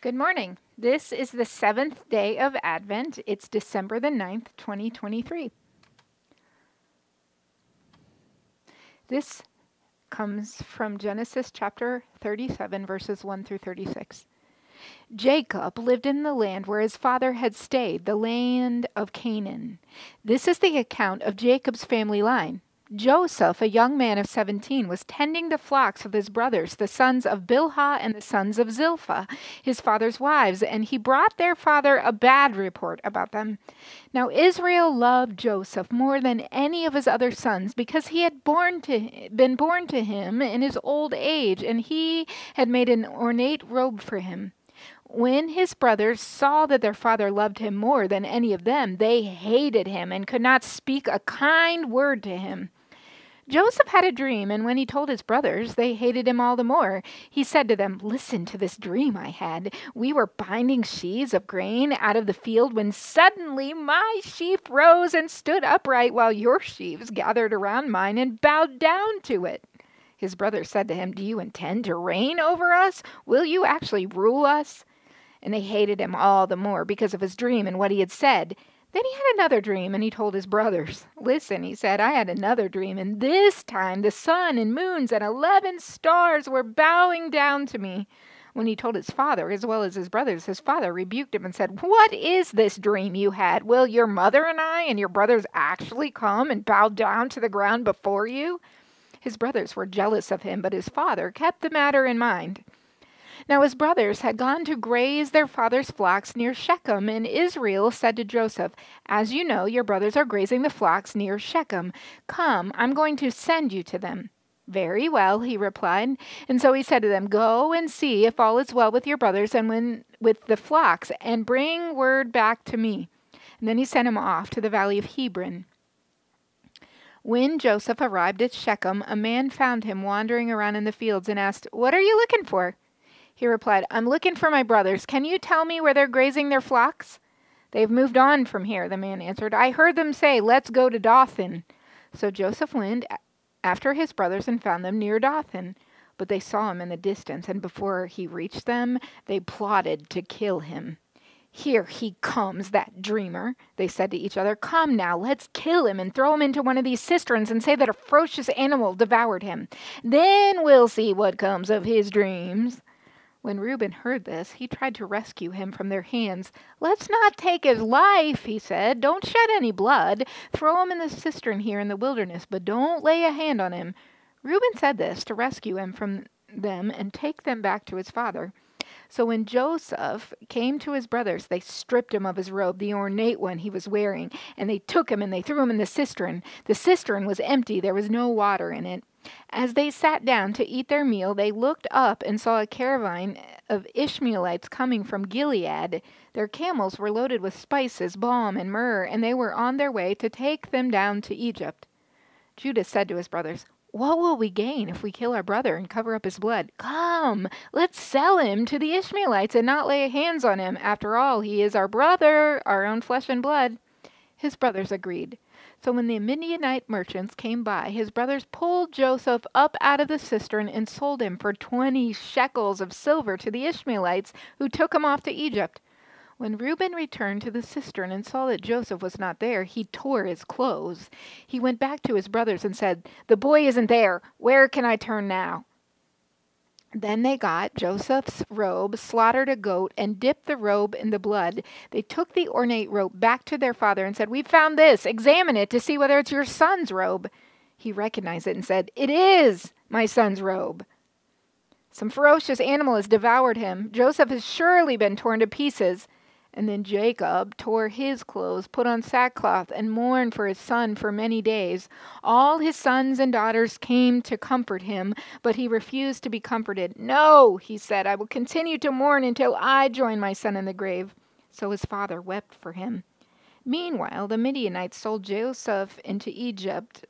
Good morning. This is the seventh day of Advent. It's December the 9th, 2023. This comes from Genesis chapter 37, verses 1 through 36. Jacob lived in the land where his father had stayed, the land of Canaan. This is the account of Jacob's family line. Joseph, a young man of 17, was tending the flocks of his brothers, the sons of Bilhah and the sons of Zilpah, his father's wives, and he brought their father a bad report about them. Now Israel loved Joseph more than any of his other sons because he had been born to him in his old age, and he had made an ornate robe for him. When his brothers saw that their father loved him more than any of them, they hated him and could not speak a kind word to him. Joseph had a dream, and when he told his brothers, they hated him all the more. He said to them, "Listen to this dream I had. We were binding sheaves of grain out of the field when suddenly my sheaf rose and stood upright while your sheaves gathered around mine and bowed down to it." His brothers said to him, "Do you intend to reign over us? Will you actually rule us?" And they hated him all the more because of his dream and what he had said. Then he had another dream, and he told his brothers. "Listen," he said, "I had another dream, and this time the sun and moons and 11 stars were bowing down to me." When he told his father, as well as his brothers, his father rebuked him and said, "What is this dream you had? Will your mother and I and your brothers actually come and bow down to the ground before you?" His brothers were jealous of him, but his father kept the matter in mind. Now his brothers had gone to graze their father's flocks near Shechem, and Israel said to Joseph, "As you know, your brothers are grazing the flocks near Shechem. Come, I'm going to send you to them." "Very well," he replied. And so he said to them, "Go and see if all is well with your brothers and with the flocks, and bring word back to me." And then he sent him off to the valley of Hebron. When Joseph arrived at Shechem, a man found him wandering around in the fields and asked, "What are you looking for?" He replied, "I'm looking for my brothers. Can you tell me where they're grazing their flocks?" "They've moved on from here," the man answered. "I heard them say, 'Let's go to Dothan.'" So Joseph went after his brothers and found them near Dothan. But they saw him in the distance, and before he reached them, they plotted to kill him. "Here he comes, that dreamer," they said to each other. "Come now, let's kill him and throw him into one of these cisterns and say that a ferocious animal devoured him. Then we'll see what comes of his dreams." When Reuben heard this, he tried to rescue him from their hands. "Let's not take his life," he said. "Don't shed any blood. Throw him in the cistern here in the wilderness, but don't lay a hand on him." Reuben said this to rescue him from them and take them back to his father. So when Joseph came to his brothers, they stripped him of his robe, the ornate one he was wearing, and they took him and they threw him in the cistern. The cistern was empty. There was no water in it. As they sat down to eat their meal, they looked up and saw a caravan of Ishmaelites coming from Gilead. Their camels were loaded with spices, balm, and myrrh, and they were on their way to take them down to Egypt. Judah said to his brothers, "What will we gain if we kill our brother and cover up his blood? Come, let's sell him to the Ishmaelites and not lay hands on him. After all, he is our brother, our own flesh and blood." His brothers agreed. So when the Midianite merchants came by, his brothers pulled Joseph up out of the cistern and sold him for 20 shekels of silver to the Ishmaelites, who took him off to Egypt. When Reuben returned to the cistern and saw that Joseph was not there, he tore his clothes. He went back to his brothers and said, "The boy isn't there. Where can I turn now?" Then they got Joseph's robe, slaughtered a goat, and dipped the robe in the blood. They took the ornate robe back to their father and said, "We've found this. Examine it to see whether it's your son's robe." He recognized it and said, "It is my son's robe. Some ferocious animal has devoured him. Joseph has surely been torn to pieces." And then Jacob tore his clothes, put on sackcloth, and mourned for his son for many days. All his sons and daughters came to comfort him, but he refused to be comforted. "No," he said, "I will continue to mourn until I join my son in the grave." So his father wept for him. Meanwhile, the Midianites sold Joseph in Egypt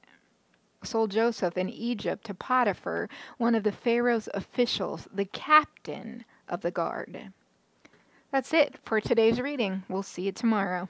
to Potiphar, one of the Pharaoh's officials, the captain of the guard. That's it for today's reading. We'll see you tomorrow.